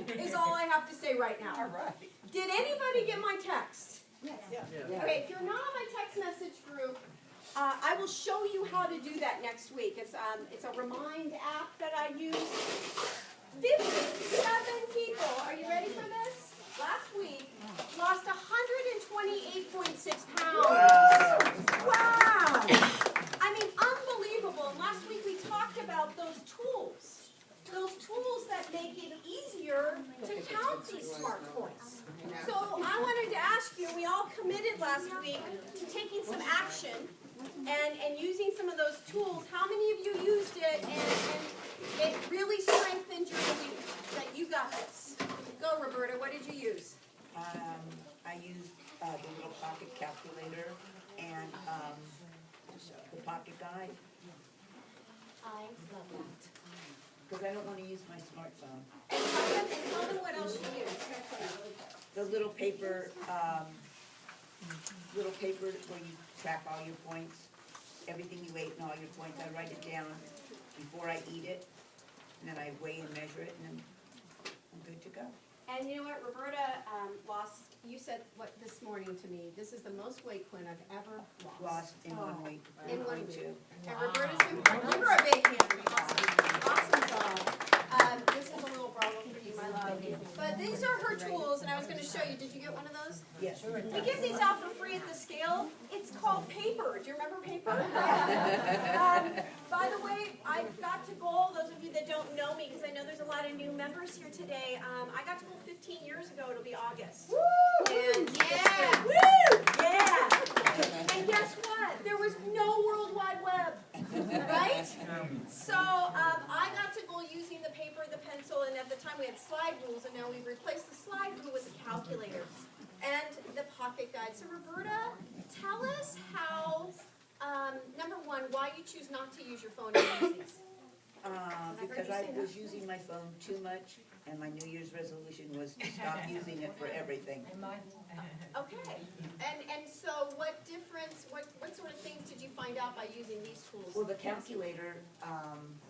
is all I have to say right now. All right. Did anybody get my text? Yeah. Okay, if you're not on my text message group, I will show you how to do that next week. It's a Remind app that I use. 57 people, are you ready for this? Last week, lost 128.6 pounds. Wow! I mean, unbelievable. And last week we talked about those tools that make it easier to count these SmartPoints. So I wanted to ask you, we all committed last week to taking some action and using some of those tools. How many of you used it and it really strengthened your belief that you got this? Go, Roberta, what did you use? I used the little pocket calculator and the pocket guide, I love that. because I don't want to use my smartphone. And tell them what else you used. The little paper where you track all your points, everything you ate and all your points. I write it down before I eat it, and then I weigh and measure it, and then I'm good to go. And you know what, Roberta lost, you said what this morning to me, this is the most weight, Quinn, I've ever lost. Lost in 1 week. In 1 week. 1.2. And Roberta's been, give her a big hand. Awesome job. This is a little problem for you, my love. But these are her tools, and I was going to show you. Did you get one of those? Yes. We give these out for free at the scale. It's called paper. Do you remember paper? By the way, I got to goal, those of you that don't know me, because I know there's a lot of new members here today, I got to goal 15 years ago. It'll be August. Woo! And yeah! Woo! Yeah! And guess what? There was no World Wide Web. Right? So I got to goal using the paper, the pencil, and at the time we had slide rules, and now we've replaced the slide rule with the calculator and the pocket guide. So Roberta, tell us how, number one, why you choose not to use your phone to use these. Because I was using my phone too much, and my New Year's resolution was to stop using it for everything. Okay. And so what difference, what sort of things did you find out by using these tools? Well, the calculator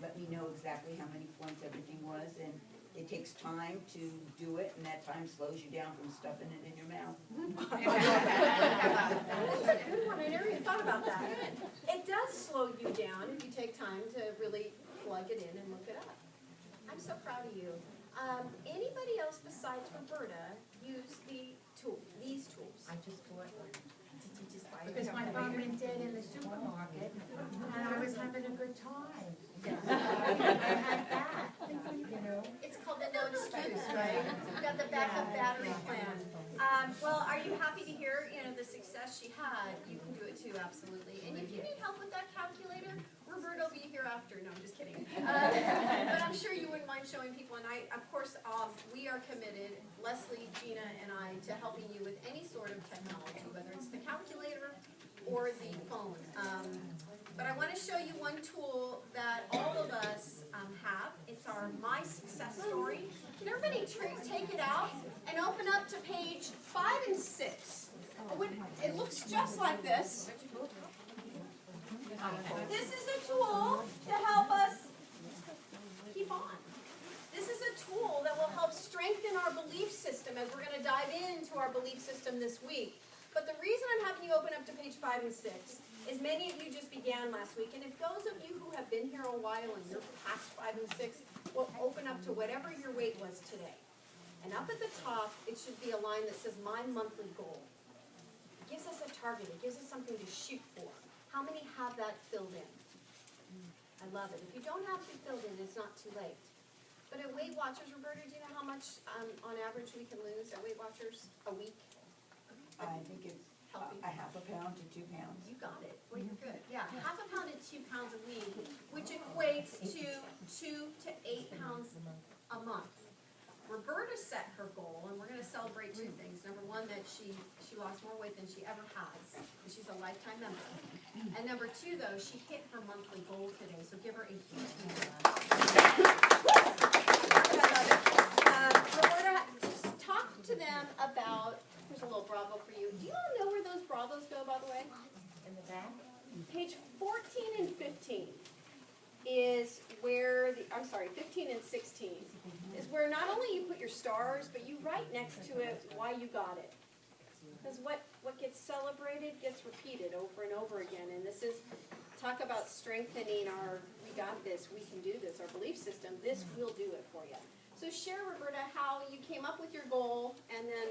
let me know exactly how many points everything was, and it takes time to do it, and that time slows you down from stuffing it in your mouth. That's a good one. I never even thought about that. It does slow you down if you take time to really plug it in and look it up. I'm so proud of you. Anybody else besides Roberta use these tools? I just bought one. Because my phone went dead in the supermarket, and I was having a good time. I had that, you know. It's called the no excuse, right? You've got the backup battery plan. Well, are you happy to hear, the success she had? You can do it too, absolutely. And if you need help with that calculator, Roberta will be here after. No, I'm just kidding. But I'm sure you wouldn't mind showing people. And of course, we are committed, Leslie, Gina, and I, to helping you with any sort of technology, whether it's the calculator or the phone. But I want to show you one tool that all of us have. It's our My Success Story. Can everybody take it out and open up to page 5 and 6? It looks just like this. This is a tool to help us keep on. This is a tool that will help strengthen our belief system, as we're going to dive into our belief system this week. But the reason I'm having you open up to page 5 and 6 is many of you just began last week, and if those of you who have been here a while and you're past 5 and 6, will open up to whatever your weight was today. And up at the top, it should be a line that says, my monthly goal. It gives us a target. It gives us something to shoot for. How many have that filled in? I love it. If you don't have it filled in, it's not too late. But at Weight Watchers, Roberta, do you know how much on average we can lose at Weight Watchers a week? I think it's a half a pound to 2 pounds. You got it. Well, you're good. Yeah, half a pound to 2 pounds a week, which equates to 2 to 8 pounds a month. Roberta set her goal, and we're going to celebrate 2 things. Number one, that she lost more weight than she ever has, and she's a lifetime member. And number 2, though, she hit her monthly goal today, so give her a huge hand. Roberta, just talk to them about, here's a little Bravo for you. Do you all know where those Bravos go, by the way? In the back? Page 14 and 15 is where 15 and 16 is where not only you put your stars, but you write next to it why you got it. Because what gets celebrated gets repeated over and over again. And this is, talk about strengthening our, we got this, we can do this, our belief system. This will do it for you. So share, Roberta, how you came up with your goal and then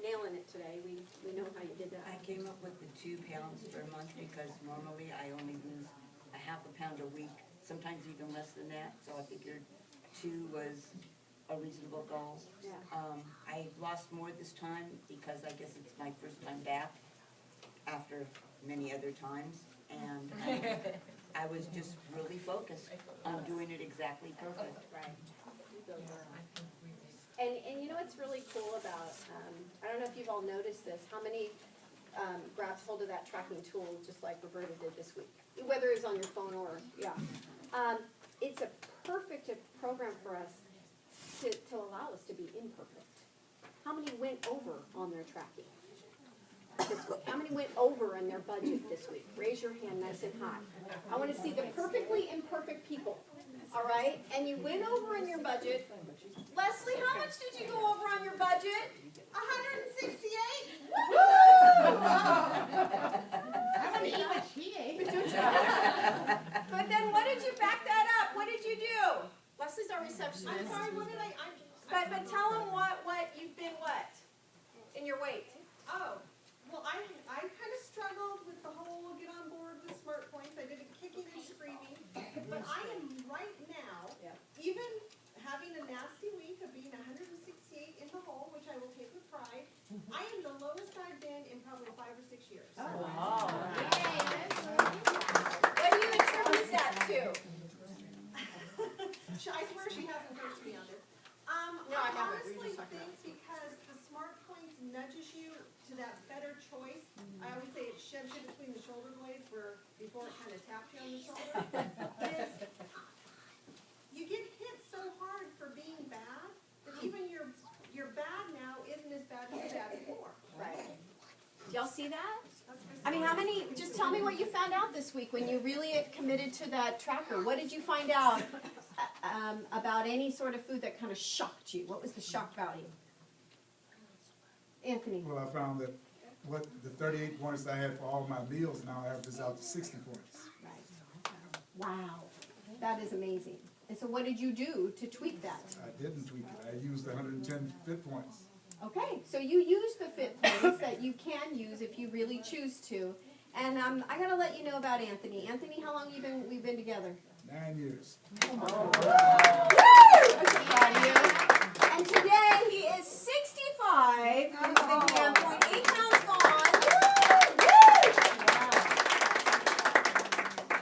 nailing it today. We know how you did that. I came up with the 2 pounds per month because normally I only lose a half a pound a week, sometimes even less than that. So I figured 2 was a reasonable goal. Yeah. I lost more this time because I guess it's my first time back after many other times. And I was just really focused on doing it exactly perfect. Right. And you know what's really cool about, I don't know if you've all noticed this, how many grabs hold of that tracking tool just like Roberta did this week, whether it's on your phone or, yeah. It's a perfect program for us to allow us to be imperfect. How many went over on their tracking this week? How many went over in their budget this week? Raise your hand nice and high. I want to see the perfectly imperfect people, all right? And you went over in your budget. Leslie, how much did you go over on your budget? 168? Woo! I'm gonna eat what she ate. But then what did you back that up? What did you do? Leslie's our receptionist. I'm sorry, what did I But tell them what you've been what? In your weight. oh, well, I kind of struggled with the whole get on board with SmartPoints. I did it kicking and screaming. But I am right now, Yeah. even having a nasty week of being 168 in the hole, which I will take with pride, I am the lowest I've been in probably 5 or 6 years. What do you attribute that to? I swear she hasn't coached me on this. No, I haven't. We were honestly just talking about think because the SmartPoints nudges you to that better choice. I always say it shoves you between the shoulder blades where before it kind of taps you on the shoulder. is you get hit so hard for being bad that even your bad now isn't as bad as your bad before. Right. Do y'all see that? I mean, how many, just tell me what you found out this week when you really committed to that tracker. What did you find out about any sort of food that kind of shocked you? What was the shock value? Anthony. Well, I found that what the 38 points I had for all my meals now averages out to 60 points. Right. Wow. That is amazing. And so what did you do to tweak that? I didn't tweak it. I used 110 fit points. Okay, so you use the fit points that you can use if you really choose to. And I got to let you know about Anthony. Anthony, how long we've been together? 9 years. Woo! And today he is 65. I'm thinking I'm 0.8 pounds gone.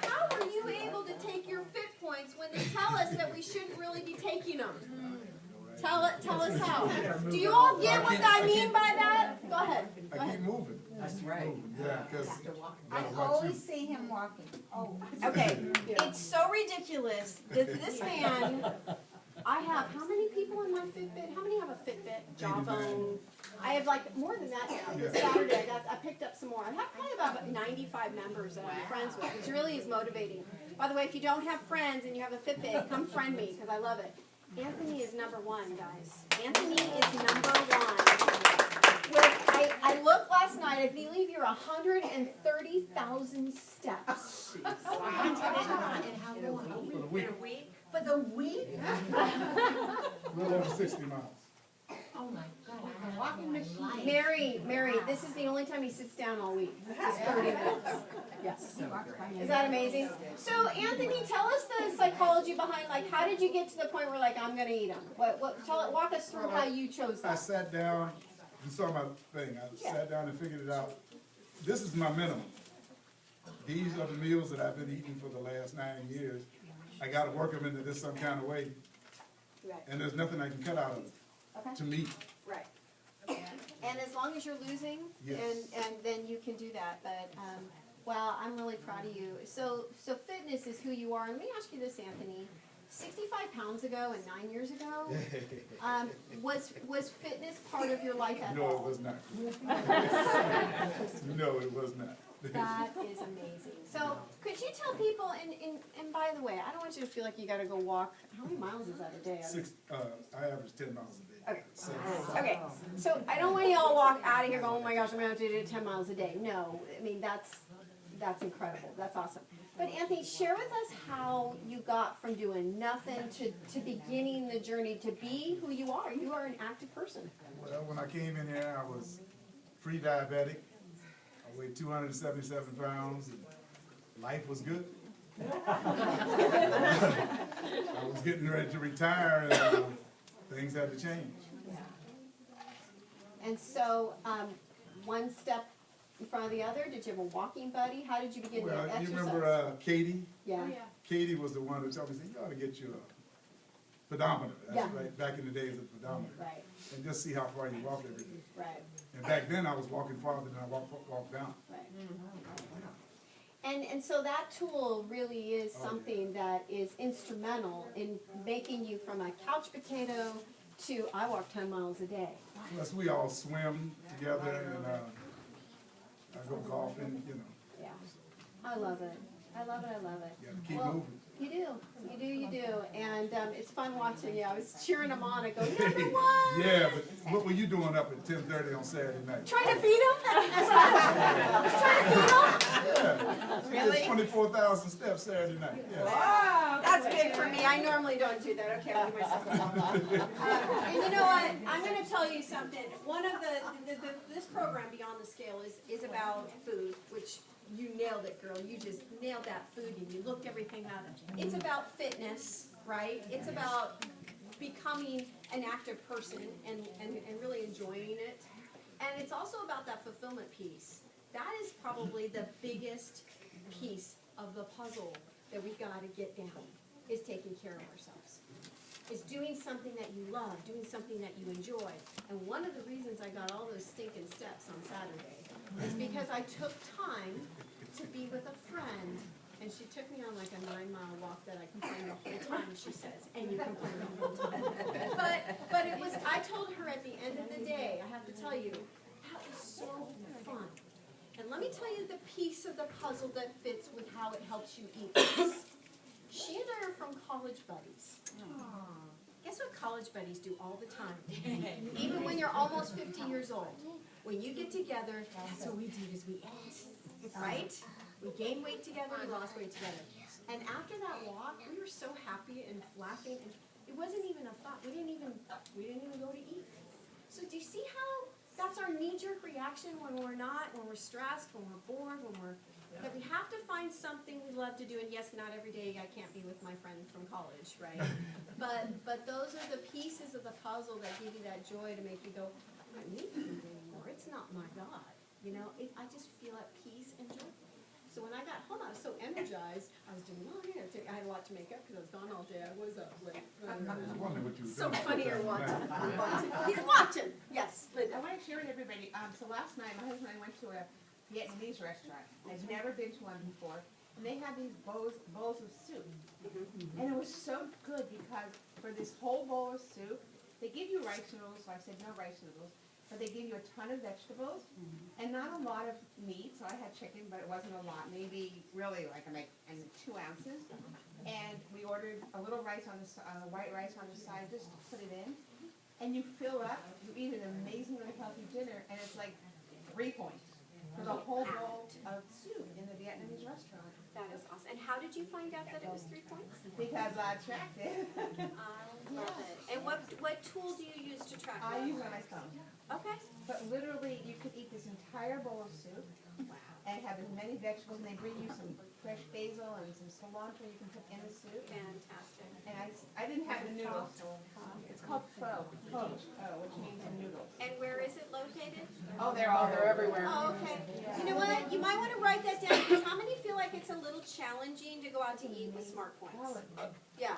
How are you able to take your fit points when they tell us that we shouldn't really be taking them? Tell us how. Do you all get what I mean by that? Go ahead. I keep moving. That's right. Yeah, because I always see him walking. Oh. Okay, it's so ridiculous that this man, I have, how many people in my Fitbit? How many have a Fitbit? Jawbone. I have like more than that now. This Saturday I picked up some more. I have probably about 95 members that I'm friends with, which really is motivating. By the way, if you don't have friends and you have a Fitbit, come friend me because I love it. Anthony is number 1, guys. Anthony is number 1. I looked last night, I believe you're 130,000 steps. And how long? for the week, For the week? a little over 60 miles. Oh my God, I'm a walking machine. Mary, this is the only time he sits down all week. Just 30 minutes. Yes. Is that amazing? So Anthony, tell us the psychology behind, like, how did you get to the point where, like, I'm going to eat them? Walk us through how you chose I that. sat down, you saw my thing, I sat down and figured it out. This is my minimum. These are the meals that I've been eating for the last 9 years. I got to work them into this some kind of way, Right. and there's nothing I can cut out of it Okay. to me. Right. And as long as you're losing, Yes. and then you can do that. But well, I'm really proud of you. So fitness is who you are. And let me ask you this, Anthony. 65 pounds ago and 9 years ago, was fitness part of your life at No, it all? was not. No, it was not. That is amazing. So, could you tell people, and by the way, I don't want you to feel like you gotta go walk, how many miles is that a day? I average 10 miles a day. Okay. So, Okay, so I don't want you all to walk out of here going, oh my gosh, I'm gonna have to do 10 miles a day. No, I mean, that's incredible, that's awesome. But Anthony, share with us how you got from doing nothing to beginning the journey to be who you are. You are an active person. well, when I came in here, I was pre-diabetic. I weighed 277 pounds, and life was good. I was getting ready to retire, and things had to change. And so, one step in front of the other, did you have a walking buddy? How did you begin to Well, exercise? you remember Katie? Yeah, Katie was the one who told me, said, you ought to get you a pedometer. That's Yeah. right, back in the days of the pedometer. right, And just see how far you walk every day. right, And back then, I was walking farther than I walked down. right. And so that tool really is something that is instrumental in making you from a couch potato to I walk 10 miles a day. Plus, we all swim together, and I go golfing, you know. Yeah, I love it. I love it. I love it. You gotta keep Well, moving. You do, and it's fun watching you. I was cheering them on. I go, number one. Yeah, but what were you doing up at 10:30 on Saturday night? Trying to beat them. I was trying to beat them. Yeah. We did 24,000 steps Saturday night. Yeah. Wow, that's big for me. I normally don't do that. Okay, I'll give myself a and you know what? I'm going to tell you something. One of this program, Beyond the Scale, is about food, which you nailed it, girl. You just nailed that food, and you looked everything up. It's about fitness, right? It's about becoming an active person and really enjoying it. And it's also about that fulfillment piece. That is probably the biggest piece of the puzzle that we've got to get down, is taking care of ourselves. Is doing something that you love, doing something that you enjoy. And one of the reasons I got all those stinking steps on Saturday is because I took time to be with a friend, and she took me on like a 9-mile walk that I complained the whole time, she says, and you complained the whole time. But it was, I told her at the end of the day, I have to tell you, that was so fun. And let me tell you the piece of the puzzle that fits with how it helps you eat this. She and I are from college buddies. Guess what college buddies do all the time? Even when you're almost 50 years old. When you get together, that's what we do, is we eat, right? We gain weight together, we lost weight together. And after that walk, we were so happy and laughing, and it wasn't even a thought. We didn't even go to eat. So do you see how that's our knee-jerk reaction when we're stressed, when we're bored, that we have to find something we love to do, and yes, not every day I can't be with my friend from college, right? But those are the pieces of the puzzle that give you that joy to make you go, I don't need food anymore, it's not my God. You know, I just feel at peace and joy. So when I got home, I was so energized, I was doing all here. I had a lot to make up because I was gone all day. I was up late. I was wondering what you were So doing. funny you're watching. He's watching, yes. I want to share with everybody, so last night, my husband and I went to a Vietnamese restaurant. I've never been to one before. And they had these bowls of soup. And it was so good because for this whole bowl of soup, they give you rice noodles, so I said no rice noodles. But they give you a ton of vegetables and not a lot of meat. So I had chicken, but it wasn't a lot. Maybe really like 2 ounces. And we ordered a little rice on the white rice on the side, just to put it in. And you fill up, you eat an amazingly healthy dinner, and it's like 3 points for the whole bowl of soup in the Vietnamese restaurant. That is awesome. And how did you find out that it was 3 points? Because I tracked it. I love it. And what tool do you use to track I that? use it on my phone. Okay. But literally, you could eat this entire bowl of soup and have as many vegetables, and they bring you some fresh basil and some cilantro you can put in the soup. Fantastic. And I didn't have the noodles. It's called pho, which means noodles. And where is it located? Oh, they're everywhere. Oh, okay. You know what? You might want to write that down, because how many feel like it's a little challenging to go out to eat with SmartPoints? Yeah.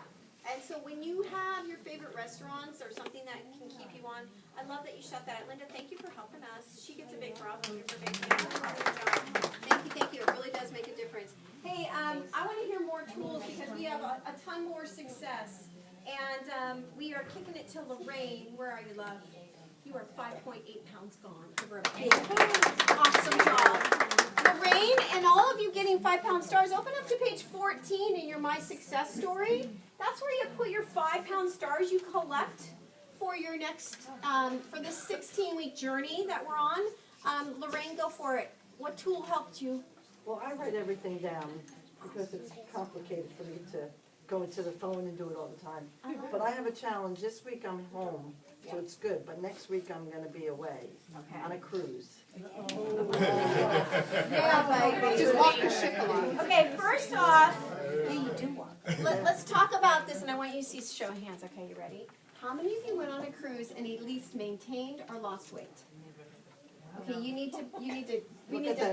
And so when you have your favorite restaurants or something that can keep you on, I love that you shut that out. Linda, thank you for helping us. She gets a big bravo. Give her a big thank you. It really does make a difference. Hey, I want to hear more tools because we have a ton more success. And we are kicking it to Lorraine. Where are you, love? You are 5.8 pounds gone. Give her a big, awesome job. Lorraine and all of you getting 5-pound stars, open up to page 14 in your My Success Story. That's where you put your 5-pound stars you collect for your next, for this 16-week journey that we're on. Lorraine, go for it. What tool helped you? Well, I write everything down because it's complicated for me to go into the phone and do it all the time. But I have a challenge. This week I'm home, so it's good. But next week I'm gonna be away on a cruise. Yeah, baby. Just walk the ship along. Okay, first off, let's talk about this, and I want you to see show of hands. Okay, you ready? How many of you went on a cruise and at least maintained or lost weight? Okay, you need to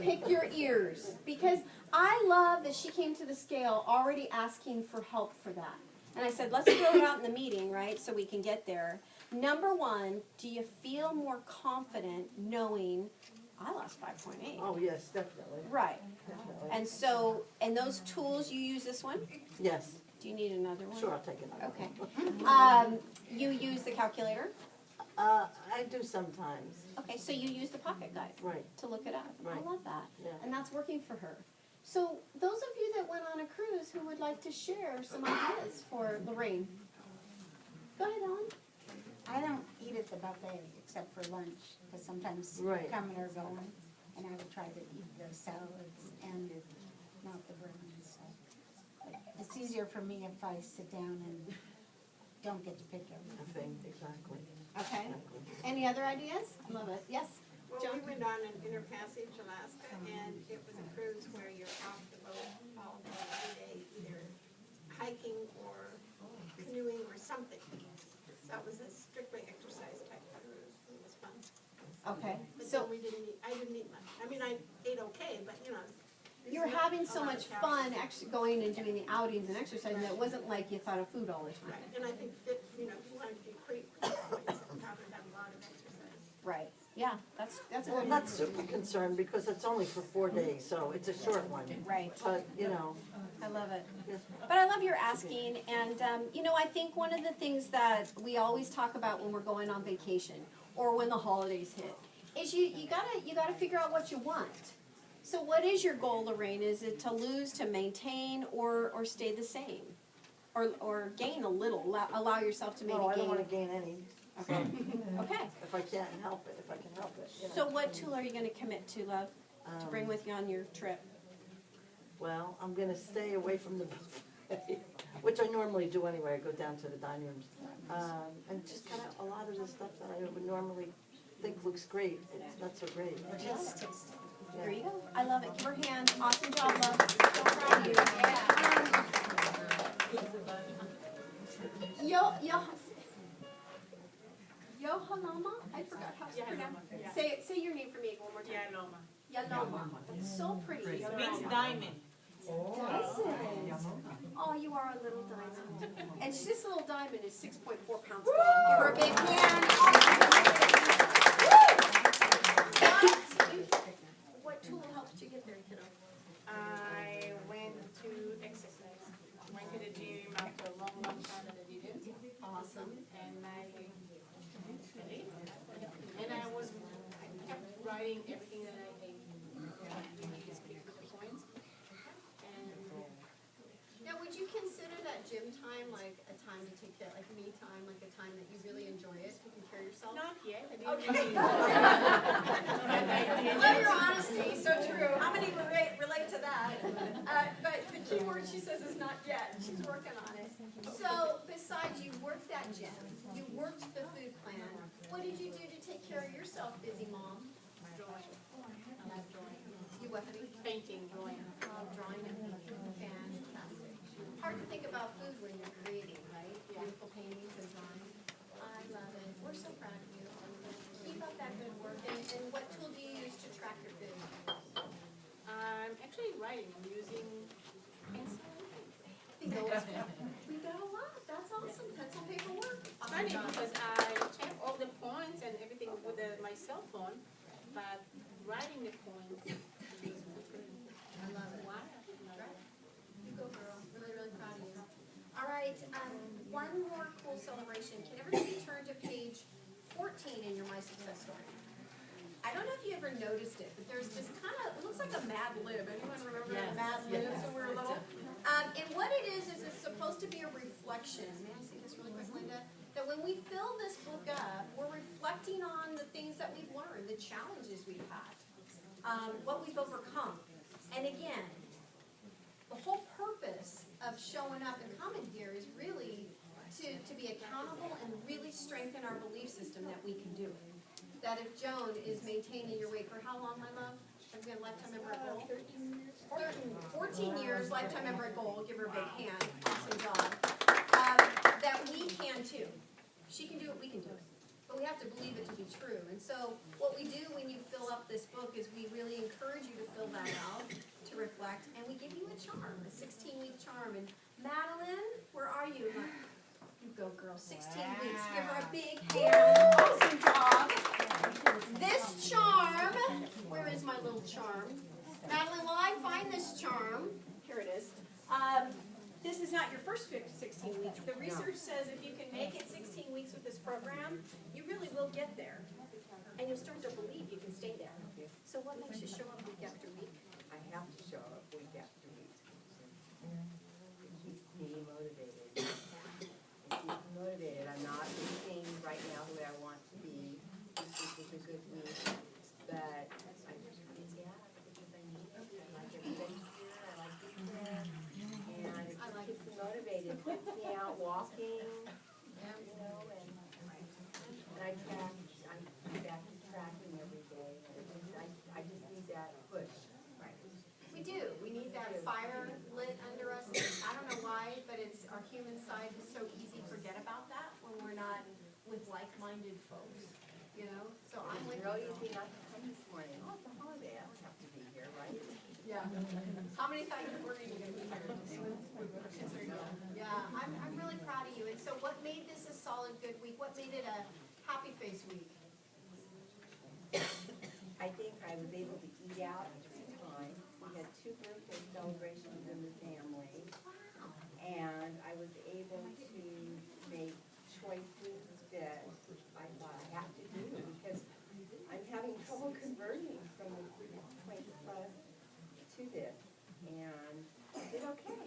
pick your ears, because I love that she came to the scale already asking for help for that. And I said, let's throw it out in the meeting, right, so we can get there. Number one, do you feel more confident knowing I lost 5.8? Oh, yes, definitely. Right. Definitely. And so, and those tools, you use this one? Yes, Do you need another one? sure, I'll take it. Okay. You use the calculator? I do sometimes, Okay, so you use the pocket guide right, to look it up. Right. I love that. yeah. And that's working for her. So those of you that went on a cruise who would like to share some ideas for Lorraine. Go ahead, Ellen. I don't eat at the buffet except for lunch, because sometimes Right. coming or going, and I would try to eat the salads and not the bread and stuff. But it's easier for me if I sit down and don't get to pick everything. I think, exactly. Okay. Any other ideas? I love it. Yes? Well, Joan? we went on an Interpassage Alaska, and it was a cruise where you're off the boat all day, every day, either hiking or canoeing or something. So it was a strictly exercise type of cruise. It was fun. Okay. But So then I didn't eat much. I mean, I ate okay, but you know. you were having so much fun actually going and doing the outings and exercising that it wasn't like you thought of food all the time. Right, and I think that, you know, if you wanted to be pretty, probably done a lot of exercise. Right. Yeah, that's Well, good. I'm not super concerned because it's only for 4 days, so it's a short one. Right. But, you know, I love it. yes, But I love your asking, and you know, I think one of the things that we always talk about when we're going on vacation or when the holidays hit is you gotta figure out what you want. So what is your goal, Lorraine? Is it to lose, to maintain, or stay the same, or gain a little? Allow yourself to maybe no, I gain. don't wanna gain any, Okay. Okay. if I can't help it, if I can help it, you know. So what tool are you gonna commit to, love, to bring with you on your trip? Well, I'm gonna stay away from the buffet, which I normally do anyway, I go down to the dining rooms. And just kind of, a lot of the stuff that I would normally think looks great, it's not so great. Just taste it. There you go. I love it. Give her a hand. Awesome job, love. So proud of you. Yeah. Yohalama? I forgot how to pronounce it. Say your name for me one more time. Yaloma. That's so pretty. Means diamond. Does it? Oh, you are a little diamond. And this little diamond is 6.4 pounds gold. Give her a big hand. What tool helped you get there, kiddo? I went to exercise. Went to the gym after a long time that I didn't. Awesome. And I kept writing everything that I ate. Just pick points. And Now, would you consider that gym time like a time to take that, like me time, like a time that you really enjoy it, taking care of yourself? not yet. I didn't Okay. really- Love your honesty, so true. How many relate to that? But the key word she says is not yet. She's working on it. So, besides you worked that gym, you worked the food plan, what did you do to take care of yourself, busy mom? You what, honey? Painting, drawing. Drawing. Fantastic. Hard to think about food when you're creating, right? Beautiful paintings and drawing. I love it. We're so proud of you. Keep up that good work. And what tool do you use to track your food? I'm actually writing. I'm using pencil. We got a lot. That's awesome. Pencil paperwork. Funny because I check all the points and everything with my cell phone, but writing the points is I love it. why. You go, girl. Really, really proud of you. All right. One more cool celebration know if you ever noticed it, but there's this kind of, it looks like a Mad Lib. Anyone remember the Mad Libs when we were little? And what it is it's supposed to be a reflection. May I see this really quick, Linda? That when we fill this book up, we're reflecting on the things that we've learned, the challenges we've had, what we've overcome. And again, the whole purpose of showing up and coming here is really to be accountable and really strengthen our belief system that we can do it. That if Joan is maintaining your weight for how long, my love? Have you been a lifetime member at Goal? 14 years, lifetime member at Goal. Give her a big hand. Awesome job. That we can too. She can do it, we can do it. But we have to believe it to be true. And so what we do when you fill up this book is we really encourage you to fill that out, to reflect, and we give you a charm, a 16-week charm. And Madeline, where are you? You go, girl. 16 weeks. Give her a big hand. Awesome job. This charm, where is my little charm? Madeline, while I find this charm, here it is. This is not your first 16 weeks. The research says if you can make it 16 weeks with this program, you really will get there. And you'll start to believe you can stay there. So what makes you show up week after week? I have to show up week after week. It keeps me motivated. It keeps me motivated. I'm not looking right now the way I want to be. This week was a good week, but I just want to get up because I need it. I like everybody here. I like being there. And it just keeps me motivated. It gets me out walking, you know, and I track. I'm back to tracking every day. I just need that push. We do. We need that fire lit under us. I don't know why, but it's our human side is so easy to forget about that when we're not with like-minded folks. You know? So I'm with It's real easy not to come this morning. Oh, it's a holiday. I don't have to be here, right? Yeah. How many thought you were going to be here? Yeah, I'm really proud of you. And so what made this a solid, good week? What made it a happy face week? I think I was able to eat out every time. We had 2 birthday celebrations in the family. And I was able to make choices that I thought I have to do because I'm having trouble converting from the Points Plus to this. And I did okay.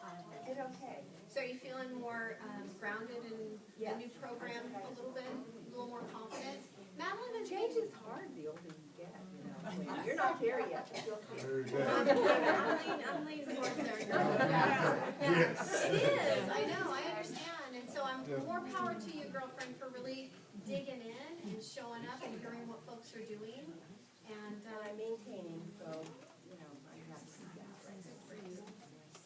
I did okay. So are you feeling more grounded in the new program a little bit? A little more confident? Madeline and Change is hard the older you get, you know. You're not there yet, but you'll see. Very I'm leaning towards there. Yes. It is, I know, I understand. And so I'm more power to you, girlfriend, for really digging in and showing up and hearing what folks are doing. And I'm maintaining, so, you know, I have to see that right now for you.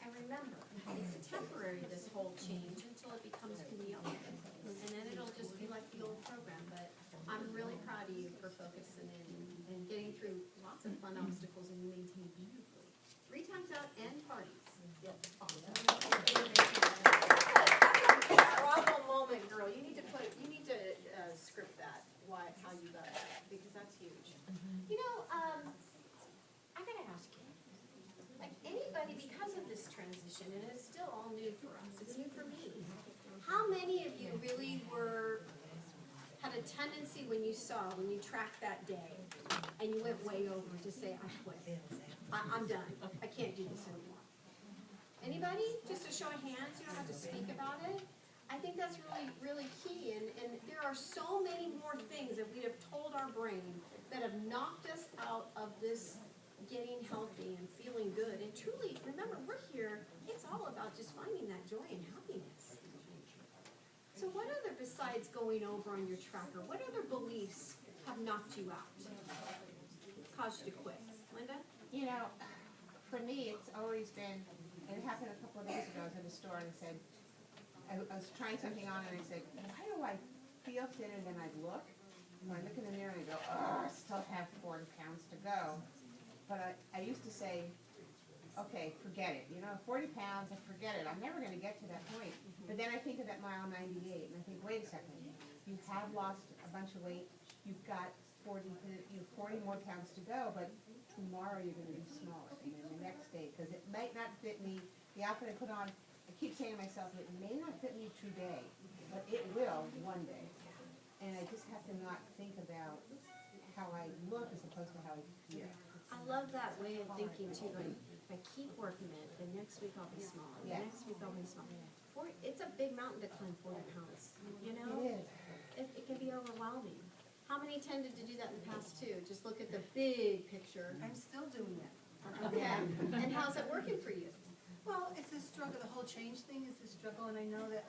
And remember, it's temporary, this whole change, until it becomes who we are. And then it'll just be like the old program. But I'm really proud of you for focusing in and getting through lots of fun obstacles, and you maintain beautifully. 3 times out and parties. Yes. Awesome. That's a bravo moment, girl. You need to script that, how you got that, because that's huge. You know, I gotta ask you, like anybody, because of this transition, and it's still all new for us, it's new for me, how many of you really had a tendency when you tracked that day, and you went way over to say, I quit, I'm done, I can't do this anymore? Anybody? Just a show of hands, you don't have to speak about it. I think that's really, really key, and there are so many more things that we have told our brain that have knocked us out of this getting healthy and feeling good. And truly, remember, we're here, it's all about just finding that joy and happiness. So what other, besides going over on your tracker, what other beliefs have knocked you out, caused you to quit? Linda? You know, for me, it's always been, and it happened a couple of days ago. I was in the store and I said, I was trying something on and I said, why do I feel thinner than I look? And I look in the mirror and I go, oh, I still have 40 pounds to go. But I used to say, okay, forget it. You know, 40 pounds, I forget it. I'm never going to get to that point. But then I think of that mile 98 and I think, wait a second. You have lost a bunch of weight. You've got 40 more pounds to go, but tomorrow you're going to be smaller. And then the next day, because it might not fit me. The outfit I put on, I keep saying to myself, it may not fit me today, but it will one day. and I just have to not think about how I look as opposed to how I feel. I love that way of thinking too, like, if I keep working it, the next week I'll be smaller, the Yeah. next week I'll be smaller. It's a big mountain to climb 40 pounds, you know? It is. It can be overwhelming. How many tended to do that in the past too? Just look at the big picture. I'm still doing it. Yeah. And how's it working for you? Well, it's a struggle, the whole change thing is a struggle, and I know that,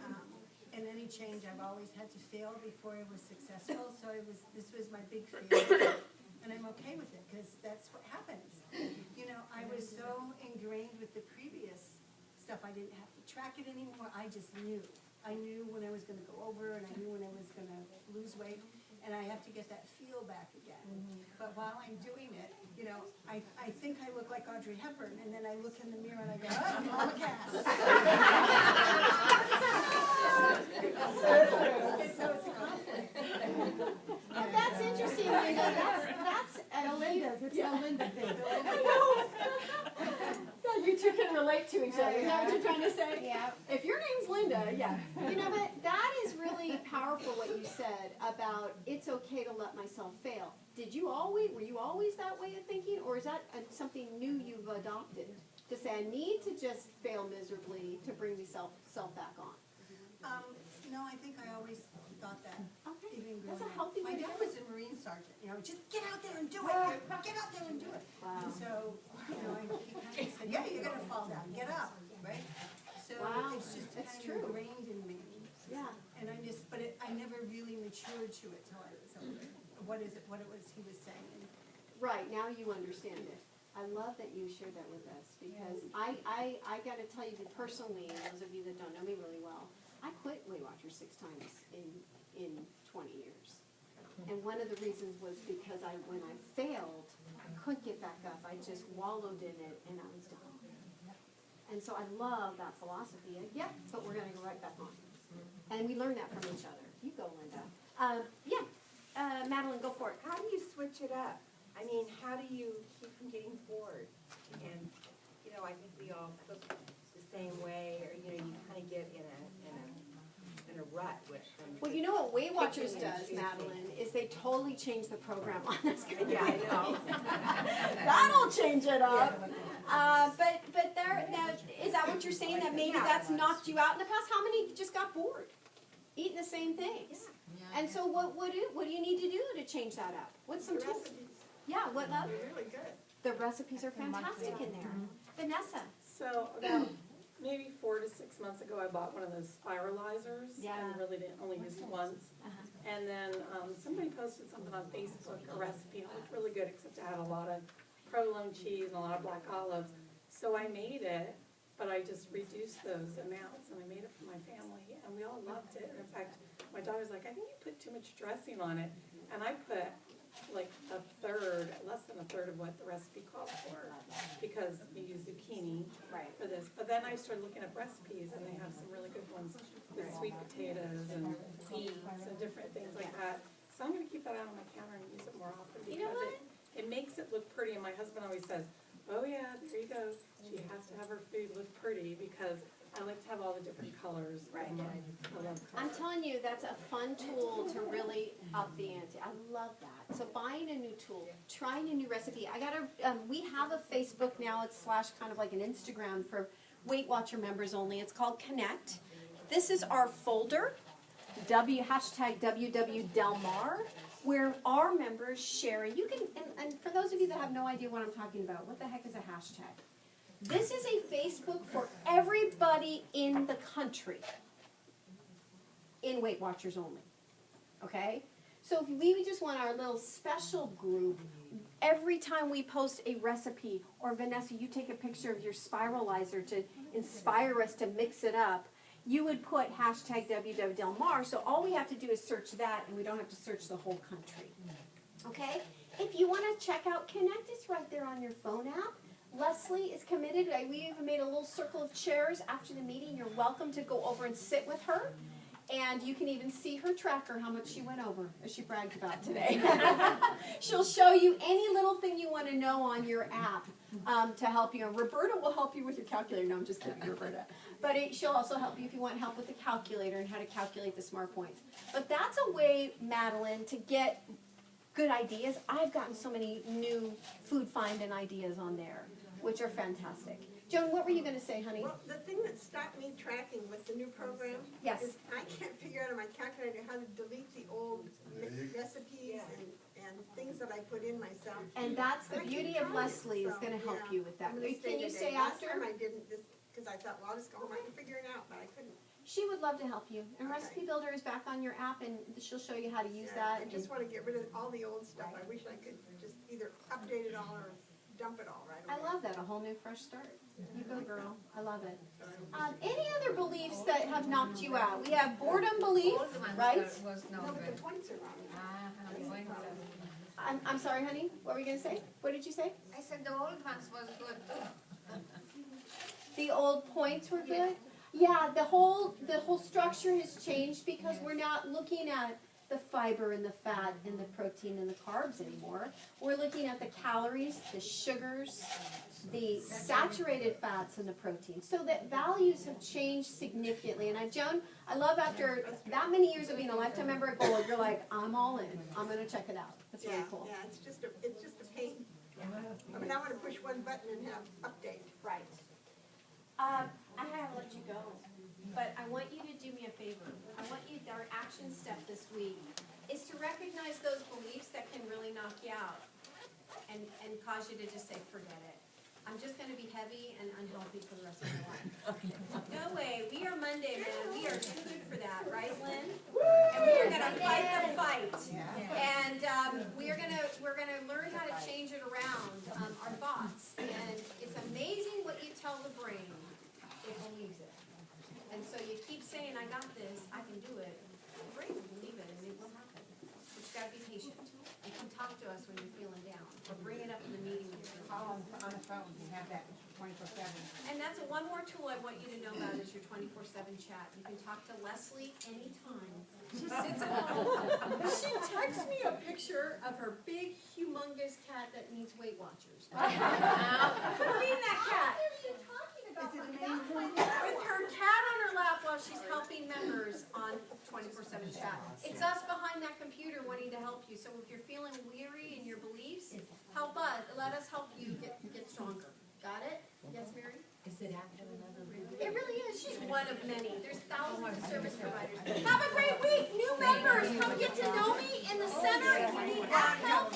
in any change, I've always had to fail before it was successful, so this was my big failure. And I'm okay with it, because that's what happens. You know, I was so ingrained with the previous stuff, I didn't have to track it anymore, I just knew. I knew when I was gonna go over, and I knew when I was gonna lose weight, and I have to get that feel back again. But while I'm doing it, you know, I think I look like Audrey Hepburn, and then I look in the mirror and I go, oh, I'm Mama Cass. So it's a conflict. But that's interesting, you know, that's Melinda's, it's a Linda thing. Yeah, you two can relate to each other, is that what you're trying to say? Yeah. If your name's Linda, yeah. You know, but that is really powerful what you said about it's okay to let myself fail. Were you always that way of thinking, or is that something new you've adopted? To say, I need to just fail miserably to bring myself back on? No, I think I always thought that. Okay, Even that's a growing up. healthy My way to dad do was it. a Marine sergeant, you know, just get out there and do it, get out there and do it. Wow. And so, you know, he kind of said, yeah, you're gonna fall down, get up, right? So Wow, it's just that's kind true. of ingrained in me. Yeah. And I never really matured to it till I was older, what it was he was saying. Right, now you understand it. I love that you shared that with us, because I gotta tell you personally, and those of you that don't know me really well, I quit Weight Watchers 6 times in 20 years. And one of the reasons was because when I failed, I couldn't get back up. I just wallowed in it and I was done. And so I love that philosophy. Yep, but we're gonna go right back on. And we learn that from each other. You go, Linda. Madeline, go for it. How do you switch it up? I mean, how do you keep from getting bored? And, you know, I think we all cook the same way, or, you know, you kind of get in a rut with them. Well, you know what Weight Watchers does, Madeline, is they totally change the program on us. Yeah, I know. That'll change it up. But is that what you're saying, that maybe that's knocked you out in the past? How many just got bored eating the same things? And so what do you need to do to change that up? What's some tips? Yeah, what love? They're really good. The recipes are fantastic in there. Vanessa. So about maybe 4 to 6 months ago, I bought one of those spiralizers. Yeah. And really didn't only use it once. And then somebody posted something on Facebook, a recipe, and it looked really good, except it had a lot of provolone cheese and a lot of black olives. So I made it, but I just reduced those amounts, and I made it for my family, and we all loved it. And in fact, my daughter's like, I think you put too much dressing on it. And I put like less than a third of what the recipe called for, because you use zucchini for this. But then I started looking up recipes, and they have some really good ones with sweet potatoes and beets and different things like that. So I'm gonna keep that out on my counter and use it more often, You know because it makes it look pretty. And my husband always says, oh yeah, there you go. She has to have her food look pretty, because I like to have all the different colors. Right. I love I'm colors. telling you, that's a fun tool to really up the ante. I love that. So buying a new tool, trying a new recipe. We have a Facebook now. It's / kind of like an Instagram for Weight Watcher members only. It's called Connect. This is our folder, #WWDelmar, where our members share. You can, and for those of you that have no idea what I'm talking about, what the heck is a hashtag? This is a Facebook for everybody in the country, in Weight Watchers only, okay? So if we just want our little special group, every time we post a recipe, or Vanessa, you take a picture of your spiralizer to inspire us to mix it up, you would put #WWDelmar, so all we have to do is search that, and we don't have to search the whole country, okay? If you want to check out Connect, it's right there on your phone app. Leslie is committed. We even made a little circle of chairs after the meeting. You're welcome to go over and sit with her. And you can even see her tracker, how much she went over, as she bragged about today. She'll show you any little thing you want to know on your app to help you. And Roberta will help you with your calculator. No, I'm just kidding, Roberta. But she'll also help you if you want help with the calculator and how to calculate the SmartPoints. But that's a way, Madeline, to get good ideas. I've gotten so many new food finding ideas on there, which are fantastic. Joan, what were you going to say, honey? Well, the thing that stopped me tracking with the new program Yes. is I can't figure out on my calculator how to delete the old recipes and things that I put in myself. And that's the I keep beauty of trying, Leslie is so, going to help yeah. you with that. I'm gonna Can you today. stay Last after? time I didn't, because I thought, well, I'll just go home, I can figure it out, but I couldn't. She would love to help you. And Okay. Recipe Builder is back on your app, and she'll show you how to use Yeah, that. I just want to get rid of all the old stuff. I wish I could just either update it all or dump it all right away. I love that, a whole new fresh start. You go, girl. I love it. Any other beliefs that have knocked you out? We have boredom belief, right? No, but the points are wrong. I'm sorry, honey. What were you going to say? What did you say? I said the old ones was good too. The old points were good? Yeah, the whole structure has changed because we're not looking at the fiber and the fat and the protein and the carbs anymore. We're looking at the calories, the sugars, the saturated fats and the protein. So that values have changed significantly. And Joan, I love after that many years of being a lifetime member at Gold, you're like, I'm all in. I'm going to check it out. That's really cool. Yeah, it's just a pain. I mean, I want to push one button and have update. Right. I have to let you go, but I want you to do me a favor. I want you, our action step this week is to recognize those beliefs that can really knock you out and cause you to just say, forget it. I'm just going to be heavy and unhealthy for the rest of my life. No way. We are Monday, man. We are too good for that, right, Lynn? And we are going to fight the fight. And we're going to learn how to change it around, our thoughts. And it's amazing what you tell the brain. It believes it. And so you keep saying, I got this, I can do it. The brain will believe it, and it will happen. But you got to be patient. And come talk to us when you're feeling down. Or bring it up in the meeting when you're feeling down. On the phone, you have that 24/7. And that's one more tool I want you to know about is your 24/7 chat. You can talk to Leslie anytime. She sits at home. She texts me a picture of her big, humongous cat that needs Weight Watchers. Feed that cat. With her cat on her lap while she's helping members on 24/7 chat. It's us behind that computer wanting to help you. So if you're feeling weary in your beliefs, help us. Let us help you get stronger. Got it? Yes, Mary? Is it after another reading? It really is. She's one of many. There's thousands of service providers. Have a great week. New members, come get to know me in the center. If you need app help,